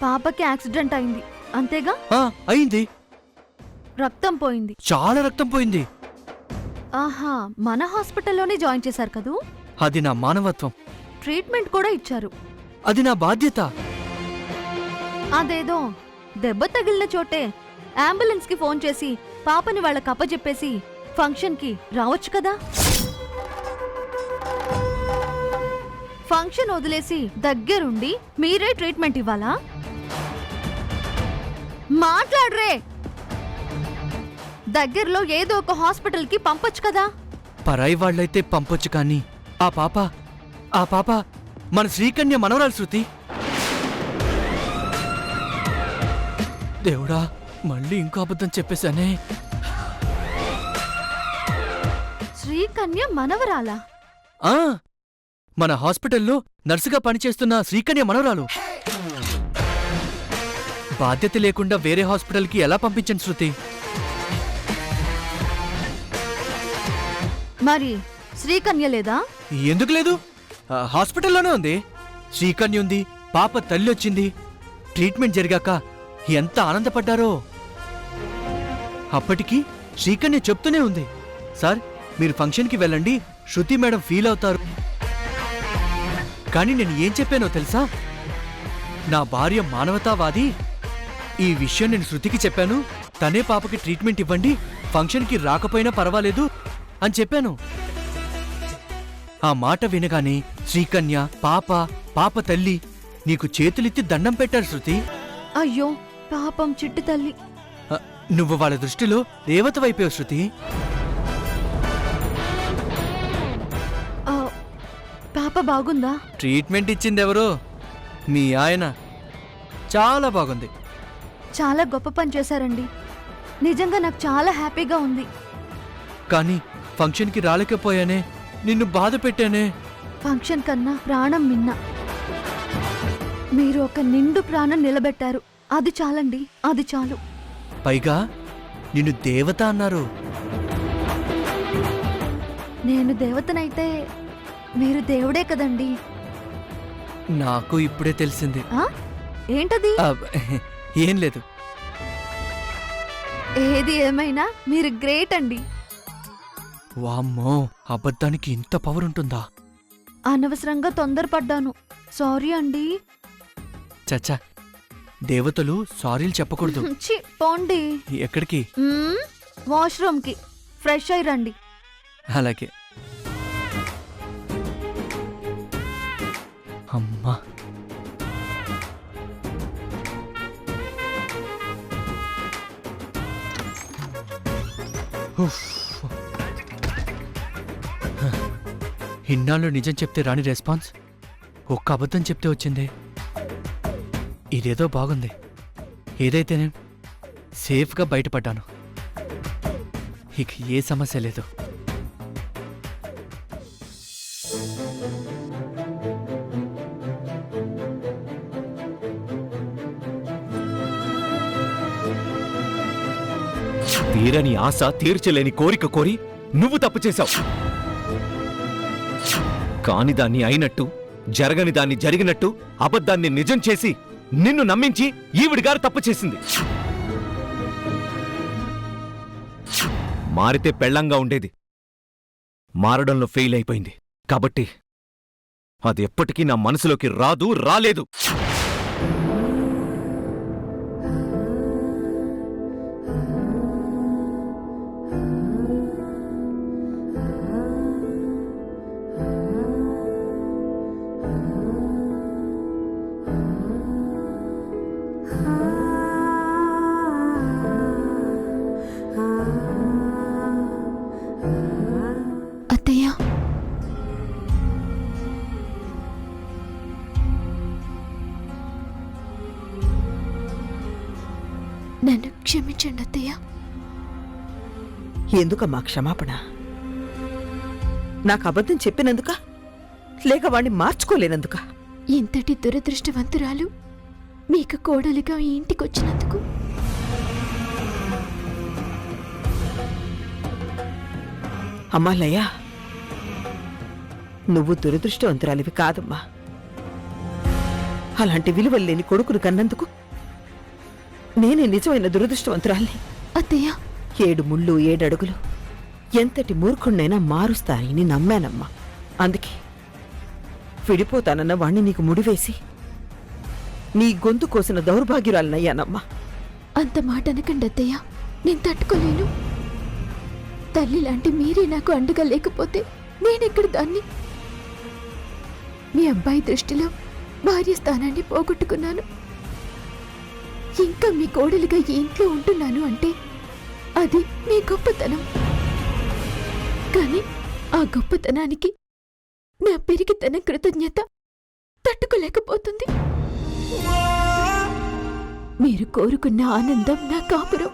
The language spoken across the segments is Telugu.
పాపకి యాక్సిడెంట్ అయింది అంతేగా? అయింది. రక్తం పోయింది. చాలా రక్తం పోయింది. ఆహా, మన హాస్పిటల్లోనే జాయిన్ చేశారు కదూ? అది నా మానవత్వం. ట్రీట్మెంట్ కూడా ఇచ్చారు. అది నా బాధ్యత. అదేదో దెబ్బ తగిలిన చోటే అంబులెన్స్ కి ఫోన్ చేసి పాపని వాళ్ళకి అప్పచెప్పేసి ఫంక్షన్ కి రావచ్చు కదా. ఫంక్షన్ వదిలేసి దగ్గరుండి మీరే ట్రీట్మెంట్ ఇవ్వాలా? మాట్లాడరే. దగ్గరలో ఏదో ఒక హాస్పిటల్ కి పంపొచ్చు కదా. పరాయి వాళ్ళైతే పంపొచ్చు, కానీ ఆ పాప మన శ్రీకన్య మనవరాలు శృతి. దేవుడా, మళ్ళీ ఇంకో అబద్ధం చెప్పేశానే. శ్రీకన్య మనవరాలా? మన హాస్పిటల్లో నర్సుగా పనిచేస్తున్న శ్రీకన్య మనవరాలు. బాధ్యత లేకుండా వేరే హాస్పిటల్కి ఎలా పంపించను శృతి? మరి శ్రీకన్య లేదా? ఎందుకు లేదు? హాస్పిటల్లోనే ఉంది. శ్రీకన్య ఉంది, పాప తల్లి వచ్చింది. ట్రీట్మెంట్ జరిగాక ఎంత ఆనందపడ్డారో. అప్పటికి శ్రీకన్య చెప్తూనే ఉంది, సార్ మీరు ఫంక్షన్కి వెళ్ళండి, శృతి మేడం ఫీల్ అవుతారు. కానీ నేను ఏం చెప్పానో తెలుసా? నా భార్య మానవతావాది. ఈ విషయం నేను శృతికి చెప్పాను. తనే పాపకి ట్రీట్మెంట్ ఇవ్వండి, ఫంక్షన్కి రాకపోయినా పర్వాలేదు అని చెప్పాను. ఆ మాట వినగానే శ్రీకన్య, పాప తల్లి నీకు చేతులెత్తి దండం పెట్టారు శృతి. అయ్యో పాపం చిట్టి తల్లి. నువ్వు వాళ్ళ దృష్టిలో రేవత వైపే శృతి. పాప బాగుందా? ట్రీట్మెంట్ ఇచ్చింది ఎవరు? మీ ఆయన. చాలా బాగుంది. చాలా గొప్ప పని చేశారండి. నిజంగా నాకు చాలా హ్యాపీగా ఉంది. కానీ ఫంక్షన్కి రాలేకపోయానే, నిన్ను బాధ పెట్టానే. ఫంక్షన్ కన్నా ప్రాణం మిన్న. మీరు ఒక నిండు ప్రాణం నిలబెట్టారు. అది చాలండి, అది చాలు. పైగా నిన్ను దేవత అన్నారు. నేను దేవతనైతే మీరు దేవుడే కదండి. నాకు ఇప్పుడే తెలిసింది. ఏంటది? ఏం లేదు. ఏది ఏమైనా మీరు గ్రేట్ అండి. వామ్మో, అబద్ధానికి ఇంత పవర్ ఉంటుందా? అనవసరంగా తొందరపడ్డాను, సారీ అండి. చచ్చా, దేవతలు సారీలు చెప్పకూడదు. పోండి. ఎక్కడికి? వాష్రూమ్ కి ఫ్రెష్ అయి రండి. అలాగే. అమ్మా, ఇన్నాళ్ళు నిజం చెప్తే రాని రెస్పాన్స్ ఒక్క అబద్ధం చెప్తే వచ్చిందే. ఇదేదో బాగుంది. ఏదైతేనే సేఫ్గా బయటపడ్డాను. ఇక ఏ సమస్య లేదు. తీరని ఆశ, తీర్చలేని కోరిక కోరి నువ్వు తప్పు చేశావు. కాని దాన్ని అయినట్టు, జరగని దాన్ని జరిగినట్టు, అబద్ధాన్ని నిజం చేసి నిన్ను నమ్మించి ఈవిడిగారు తప్పు చేసింది. మారితే పెళ్లంగా ఉండేది, మారడంలో ఫెయిల్ అయిపోయింది. కాబట్టి అది ఎప్పటికీ నా మనసులోకి రాదు, రాలేదు. అత్తయ్య, నన్ను క్షమించండి అత్తయ్య. ఎందుకమ్మా క్షమాపణ? నాకు అబద్ధం చెప్పినందుక, లేక వాణ్ణి మార్చుకోలేనందుక? ఇంతటి దురదృష్టవంతురాలు మీకు కోడలిగా ఈ ఇంటికొచ్చినందుకు. అమ్మా లయ, నువ్వు దురదృష్టవంతురాలివి కాదమ్మా. అలాంటి విలువలు లేని కొడుకును కన్నందుకు నేనే నిజమైన దురదృష్టవంతురాల్ని. అత్తయ్య 7 ముళ్ళు 7 అడుగులు ఎంతటి మూర్ఖుణ్ణైనా మారుస్తానని నమ్మానమ్మా. అందుకే విడిపోతానన్న వాణ్ణి నీకు ముడివేసి నీ గొంతు కోసిన దౌర్భాగ్యురాలనయ్యానమ్మా. అంత మాట అనకండి అత్తయ్య, నేను తట్టుకోలేను. తల్లి లాంటి మీరే నాకు అండగా లేకపోతే నేనెక్కడ దాన్ని? మీ అబ్బాయి దృష్టిలో భార్య స్థానాన్ని పోగొట్టుకున్నాను. ఇంకా మీ కోడలిగా ఈ ఇంట్లో ఉంటున్నాను అంటే అది మీ గొప్పతనం. కానీ ఆ గొప్పతనానికి నా పెరిగితన కృతజ్ఞత తట్టుకోలేకపోతుంది. మీరు కోరుకున్న ఆనందం నా కాపురం,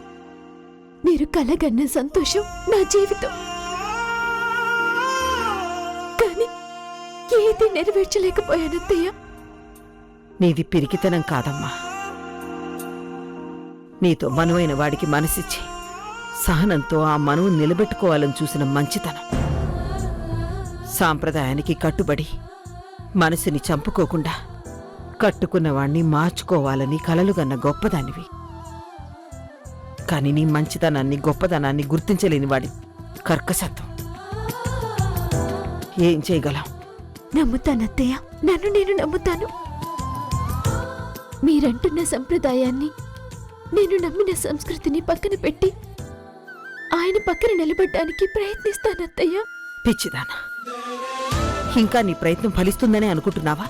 మీరు కలగన్న సంతోషం నా జీవితం. కానీ ఏది నెరవేర్చలేకపోయానత్తయ్య. నీది పిరికితనం కాదమ్మా, నీతో మనువైన వాడికి మనసిచ్చి సహనంతో ఆ మనువు నిలబెట్టుకోవాలని చూసిన మంచితనం. సాంప్రదాయానికి కట్టుబడి మనసుని చంపుకోకుండా కట్టుకున్నవాణ్ణి మార్చుకోవాలని కలలుగన్న గొప్పదానివి. కాని నీ మంచితనాన్ని గొప్పదనాన్ని గుర్తించలేని వాడి కర్కశత్వం. ఏం చేయగలం? నమ్ముతానత్తయ్య, నన్ను నేను నమ్ముతాను. మీరంటున్న సంప్రదాయాన్ని, నేను నమ్మిన సంస్కృతిని పక్కన పెట్టి ఆయన పక్కన నిలబడ్డానికి ప్రయత్నిస్తానత్తయ్య. పిచ్చిదానా, ఇంకా నీ ప్రయత్నం ఫలిస్తుందనే అనుకుంటున్నావా?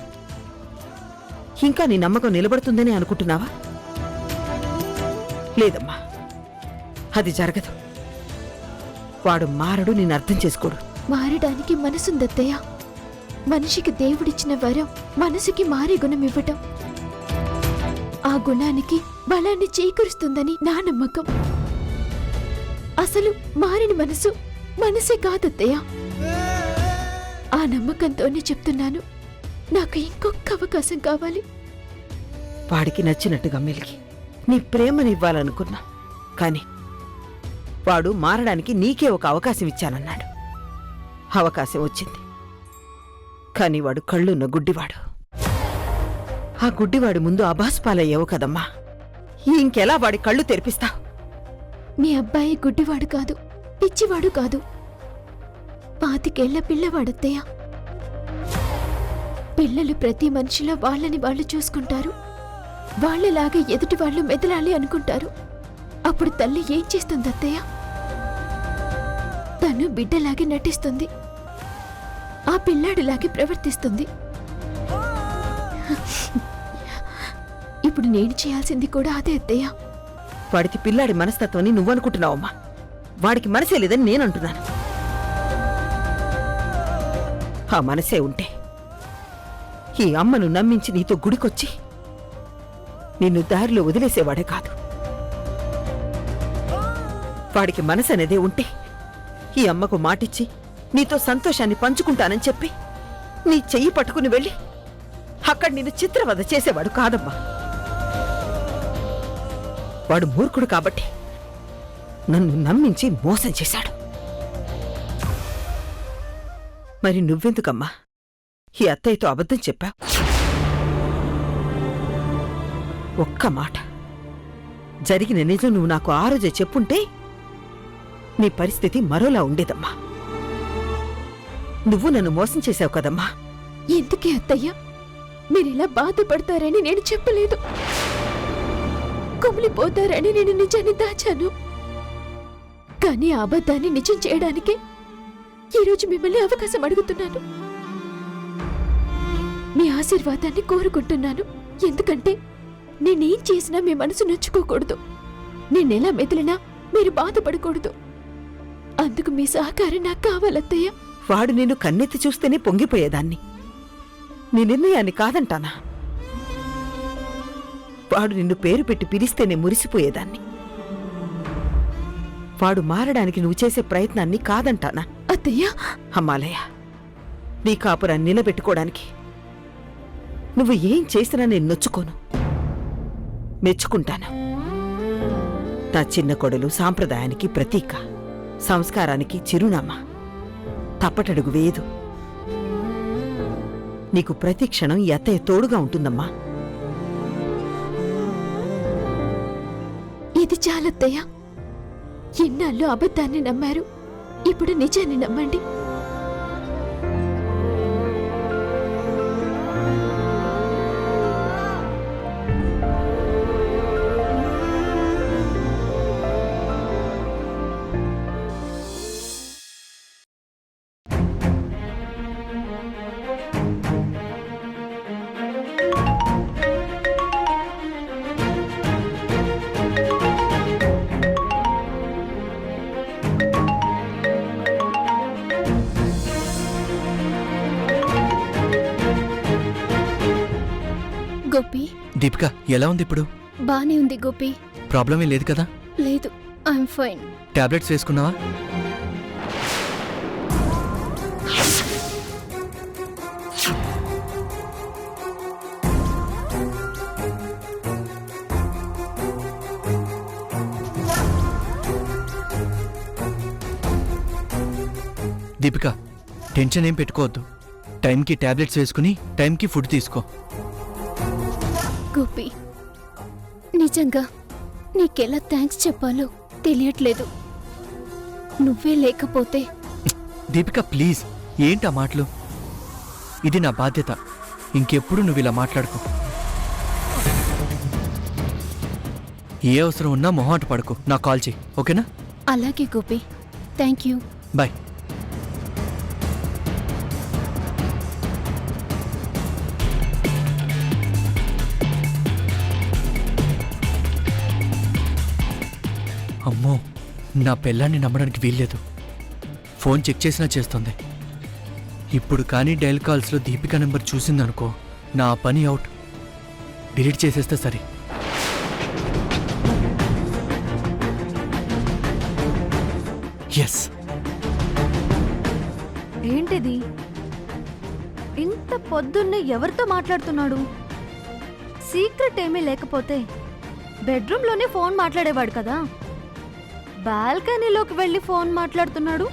ఇంకా నీ నమ్మకం నిలబడుతుందనే అనుకుంటున్నావా? లేదమ్మా, అది జరగదు. వాడు మారడు, నేను అర్థం చేసుకోడు. మారడానికి మనసుందత్తయ్య. మనిషికి దేవుడిచ్చిన వరం మనసుకి మారే గుణం ఇవ్వటం. ఆ గుణానికి బలాన్ని చేకూరుస్తుందని నా నమ్మకం. అసలు మారిన మనసు మనసే కాదత్తయ్య. ఆ నమ్మకంతోనే చెప్తున్నాను, నాకు ఇంకొక అవకాశం కావాలి. వాడికి నచ్చినట్టుగా మెలిగి నీ ప్రేమనివ్వాలనుకున్నా, కాని వాడు మారడానికి నీకే ఒక అవకాశం ఇచ్చానన్నాడు. అవకాశం వచ్చింది, కాని వాడు కళ్ళున్న గుడ్డివాడు. ఆ గుడ్డివాడి ముందు అభాస్పాలయ్యావు కదమ్మా. ఇంకెలా వాడి కళ్ళు తెరిపిస్తావు? మీ అబ్బాయి గుడ్డివాడు కాదు, పిచ్చివాడు కాదు, 25 ఏళ్ల పిల్లవాడత్తయ్య. పిల్లలు ప్రతి మనిషిలో వాళ్ళని వాళ్ళు చూసుకుంటారు. వాళ్ళలాగా ఎదుటి వాళ్ళు మెదలాలి అనుకుంటారు. అప్పుడు తల్లి ఏం చేస్తుంది అత్తయ్య? తను బిడ్డలాగే నటిస్తుంది, ఆ పిల్లాడిలాగే ప్రవర్తిస్తుంది. ఇప్పుడు నేను చేయాల్సింది కూడా అదే అత్తయ్య. వాడికి పిల్లాడి మనస్తత్వాన్ని నువ్వనుకుంటున్నావమ్మా. వాడికి మనసే లేదని నేనంటున్నాను. ఆ మనసే ఉంటే ఈ అమ్మను నమ్మించి నీతో గుడికొచ్చి నిన్ను దారిలో వదిలేసేవాడే కాదు. వాడికి మనసు అనేదే ఉంటే ఈ అమ్మకు మాటిచ్చి నీతో సంతోషాన్ని పంచుకుంటానని చెప్పి నీ చెయ్యి పట్టుకుని వెళ్ళి అక్కడ నిన్ను చిత్రవద చేసేవాడు కాదమ్మా. వాడు మూర్ఖుడు కాబట్టి నన్ను నమ్మించి మోసం చేశాడు. మరి నువ్వెందుకమ్మా ఈ అత్తయ్యతో అబద్ధం చెప్పా? ఒక్క మాట, జరిగిన నిజం నువ్వు నాకు ఆ రోజే చెప్పుంటే నీ పరిస్థితి మరోలా ఉండేదమ్మా. నువ్వు నన్ను మోసం చేశావు కదమ్మా. ఎందుకే అత్తయ్య మీరిలా బాధపడతారని నేను చెప్పలేదు. కుమిలిపోతారని నేను నిజాన్ని దాచాను. కానీ ఆ అబద్ధాన్ని నిజం చేయడానికి ఈరోజు మిమ్మల్ని అవకాశం అడుగుతున్నాను. మీ ఆశీర్వాదాన్ని కోరుకుంటున్నాను. ఎందుకంటే నేనేం చేసినా మీ మనసు నొచ్చుకోకూడదు. నేనెలా మెదిలినా మీరు బాధపడకూడదు. అందుకు మీ సహకారం నాకు కావాలత్తయ్య. వాడు నిన్ను కన్నెత్తి చూస్తేనే పొంగిపోయేదాన్ని. నీ నిర్ణయాన్ని కాదంటానా? వాడు నిన్ను పేరు పెట్టి పిలిస్తేనే మురిసిపోయేదాన్ని. వాడు మారడానికి నువ్వు చేసే ప్రయత్నాన్ని కాదంటానా? అత్తయ్య, అమ్మాలయ్య, నీ కాపురాన్ని నిలబెట్టుకోవడానికి నువ్వు ఏం చేసినా నేను నొచ్చుకోను, మెచ్చుకుంటాను. నా చిన్న కొడలు సాంప్రదాయానికి ప్రతీక, సంస్కారానికి చిరునామా, తప్పటడుగు వేయదు. నీకు ప్రతి క్షణం ఈ అత్తయ్య తోడుగా ఉంటుందమ్మా. ఇది చాలత్తయ్య. ఎన్నాళ్ళు అబద్ధాన్ని నమ్మారు, ఇప్పుడు నిజాన్ని నమ్మండి. గోపి, దీపిక ఎలా ఉంది ఇప్పుడు? బానే ఉంది గోపి. ప్రాబ్లం ఏం లేదు కదా? లేదు, ఐఎమ్ ఫైన్. టాబ్లెట్స్ వేసుకున్నావా? దీపిక, టెన్షన్ ఏం పెట్టుకోవద్దు. టైంకి టాబ్లెట్స్ వేసుకుని టైంకి ఫుడ్ తీసుకో. గోపి, నిజంగా నీకెలా థ్యాంక్స్ చెప్పాలో తెలియట్లేదు. నువ్వే లేకపోతే. దీపిక ప్లీజ్, ఏంటా మాటలు? ఇది నా బాధ్యత. ఇంకెప్పుడు నువ్వు ఇలా మాట్లాడుకో. ఏ అవసరం ఉన్నా మొహాట పడుకో, నాకు కాల్ చేయి, ఓకేనా? అలాగే గోపి, థ్యాంక్ యూ. బాయ్. అమ్మో, నా పెళ్ళాన్ని నమ్మడానికి వీల్లేదు. ఫోన్ చెక్ చేసినా చేస్తుంది. ఇప్పుడు కానీ డైల్ కాల్స్లో దీపిక నెంబర్ చూసిందనుకో, నా పని అవుట్. డిలీట్ చేసేస్తే సరే. ఎస్. ఏంటిది? ఇంత పొద్దున్నే ఎవరితో మాట్లాడుతున్నాడు? సీక్రెట్ ఏమీ లేకపోతే బెడ్రూమ్లోనే ఫోన్ మాట్లాడేవాడు కదా. బాల్కనీలోకి వెళ్ళి ఫోన్ మాట్లాడుతున్నాడు.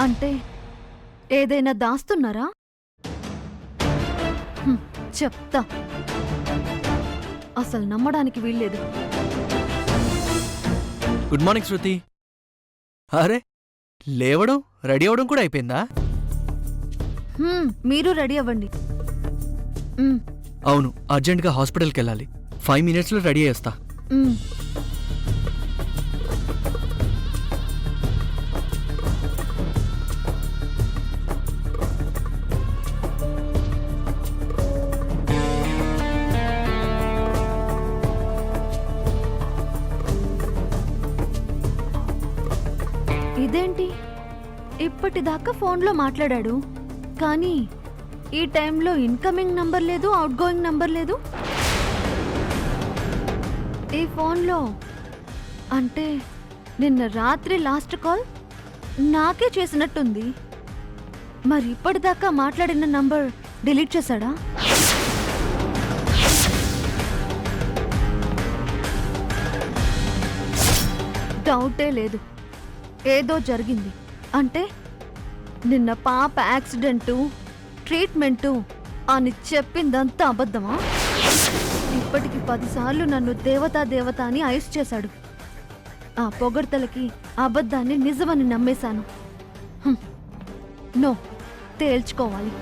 అంటే ఏదైనా దాస్తున్నారా? చెప్తా. అసలు నమ్మడానికి వీల్లేదు. గుడ్ మార్నింగ్ శృతి. అరే, లేవడం రెడీ అవడం కూడా అయిపోయిందా? మీరు రెడీ అవ్వండి. అవును, అర్జెంట్గా హాస్పిటల్కి వెళ్ళాలి. 5 minutesలో రెడీ చేస్తా. ఇదేంటి, ఇప్పటిదాకా ఫోన్లో మాట్లాడాడు, కానీ ఈ టైంలో ఇన్కమింగ్ నంబర్ లేదు, అవుట్ గోయింగ్ నంబర్ లేదు. ఈ ఫోన్లో అంటే నిన్న రాత్రి లాస్ట్ కాల్ నాకే చేసినట్టుంది. మరి ఇప్పటిదాకా మాట్లాడిన నంబర్ డిలీట్ చేశాడా? డౌటే లేదు, ఏదో జరిగింది. అంటే నిన్న పాప యాక్సిడెంటు, ట్రీట్మెంటు అని చెప్పిందంతా అబద్ధమా? ఇప్పటికి 10 సార్లు నన్ను దేవతా దేవత అని ఐస్ చేశాడు. ఆ పొగడ్తలకి అబద్ధాన్ని నిజమని నమ్మేశాను. నో, తేల్చుకోవాలి.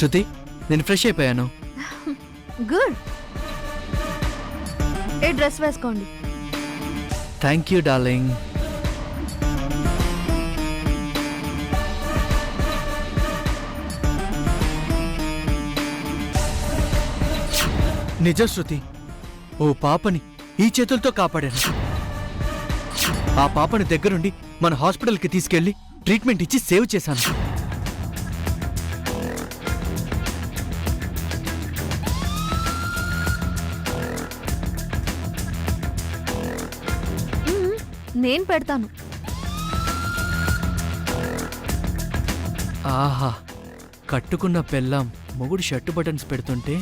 శృతి, నేను ఫ్రెష్ అయిపోయాను. గుడ్. ఏ డ్రెస్ వేసుకోండి. Thank you darling. నిజ శృతి, ఓ పాపని ఈ చేతులతో కాపాడాను. ఆ పాపని దగ్గరుండి మన హాస్పిటల్కి తీసుకెళ్లి ట్రీట్మెంట్ ఇచ్చి సేవ్ చేశాను. నేను పెడతాను. ఆహా, కట్టుకున్న పెళ్ళాం మొగుడు షర్టు బటన్స్ పెడుతుంటే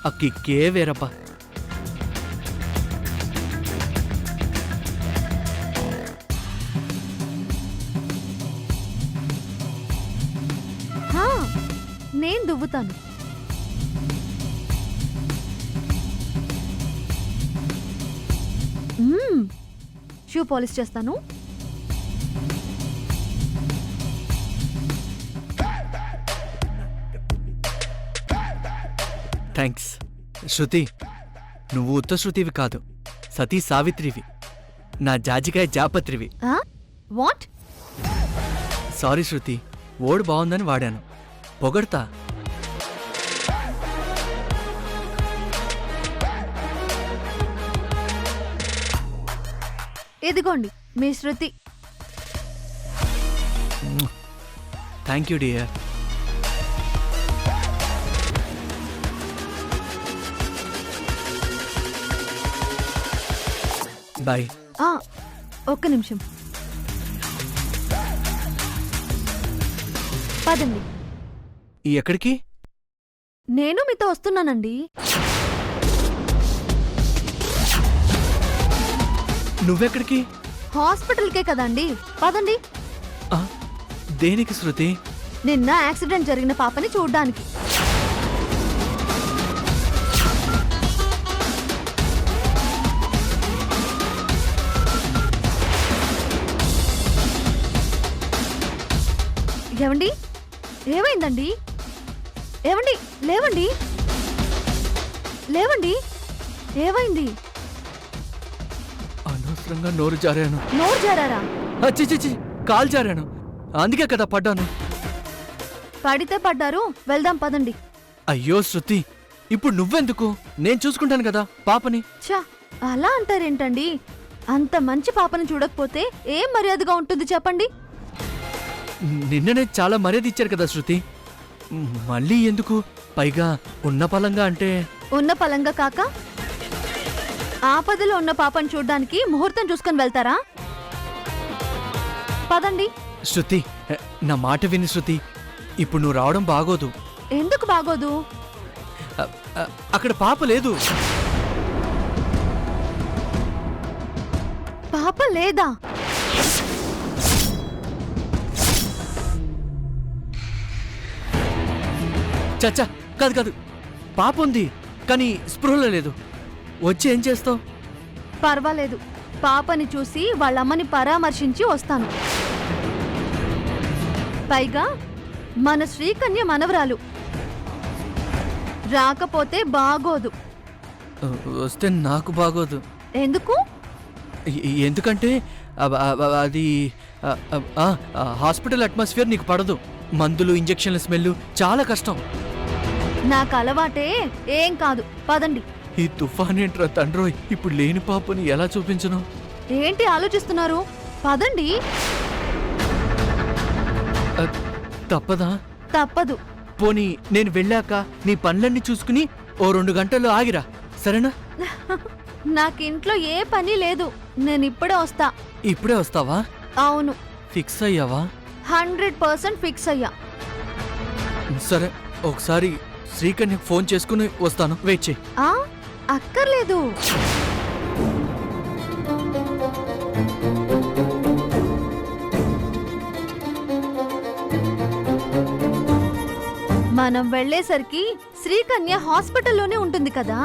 ఆ కిక్కే వేరప్ప. అడుగుతాను. షూ పాలిష్ చేస్తాను. థ్యాంక్స్ శృతి. నువ్వు ఉత్త శృతివి కాదు, సతీ సావిత్రివి, నా జాజికాయ జాపత్రివి. వాట్? సారీ శృతి, ఓడు బాగుందని వాడాను. పొగడ్తా. ఇదిగోండి మీ Shruti. Thank you dear. Bye. ఒక్క నిమిషం. పదండి. ఎక్కడికి? నేను మీతో వస్తున్నానండి. నువ్వెక్కడికి? హాస్పిటల్కే కదండి, పదండి. ఆ, దేనికి శృతి? నిన్న యాక్సిడెంట్ జరిగిన పాపని చూడ్డానికి. ఏవండి, ఏమైందండి? ఏవండి, లేవండి, లేవండి, ఏమైంది? అనవసరంగా నోరు జారాను. నోరు జారారా? చిచి, కాలు జారాను, అందుకే కదా పడ్డాను. పడితే పడ్డారు, వెళ్దాం పదండి. అయ్యో శృతి, ఇప్పుడు నువ్వెందుకు? నేను చూసుకుంటాను కదా పాపని. ఛా, అలా అంటారేంటండి? అంత మంచి పాపని చూడకపోతే ఏం మర్యాదగా ఉంటుంది చెప్పండి? నిన్ననే చాలా మర్యాద ఇచ్చారు కదా శృతి, మళ్ళీ ఎందుకు? పైగా ఉన్న పలంగా అంటే ఉన్న పలంగా కాక ఆపదలో ఉన్న పాపని చూడ్డానికి ముహూర్తం చూసుకొని వెళ్తారా? పదండి. శృతి, నా మాట విని శృతి, ఇప్పుడు నువ్వు రావడం బాగోదు. ఎందుకు బాగోదు? అక్కడ పాప లేదు. పాప లేదా? చచ్చా, కాదు కాదు, పాప ఉంది కానీ స్పృహలో లేదు. వచ్చి ఏం చేస్తావు? పర్వాలేదు, పాపని చూసి వాళ్ళమ్మని పరామర్శించి వస్తాను. పైగా మన శ్రీకన్య మనవరాలు, రాకపోతే బాగోదు. వస్తే నాకు బాగోదు. ఎందుకు? ఎందుకంటే అది హాస్పిటల్ అట్మాస్ఫియర్ నీకు పడదు. మందులు, ఇంజెక్షన్ల స్మెల్ చాలా కష్టం. నాకు అలవాటే, ఏం కాదు, పదండి. ఈ తుఫాన్ ఏంట్రా తండ్రోయ్, ఇప్పుడు లేని పాపని ఎలా చూపించను? ఏంటి ఆలోచిస్తున్నారు? పదండి. తప్పదా? తప్పదు. పోనీ నేను వెళ్ళాక నీ పనులన్నీ చూసుకుని ఓ 2 గంటల్లో ఆగిరా, సరేనా? నాకింట్లో ఏ పని లేదు, నేను ఇప్పుడే వస్తా. ఇప్పుడే వస్తావా? అవును. ఫిక్స్ అయ్యావా? 100% ఫిక్స్ అయ్యా. సరే, ఒకసారి శ్రీకన్యకు ఫోన్ చేసుకుని వస్తాను, వెయిట్ చేయి. అక్కర్లేదు. మనం వెళ్ళేసరికి శ్రీకన్య హాస్పిటల్లోనే ఉంటుంది కదా.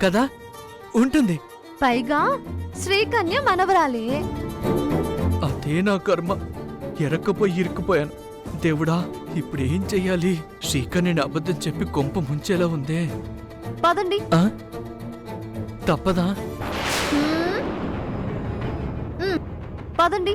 కదా, ఉంటుంది. పైగా శ్రీకన్య మనవరాలే. అదే నా కర్మ, ఎరక్కపోయి ఇరుక్కుపోయాను. దేవుడా, ఇప్పుడు ఏం చెయ్యాలి? శ్రీకన్యని అబద్ధం చెప్పి కొంప ముంచేలా ఉందే. పదండి. తప్పదా? పదండి.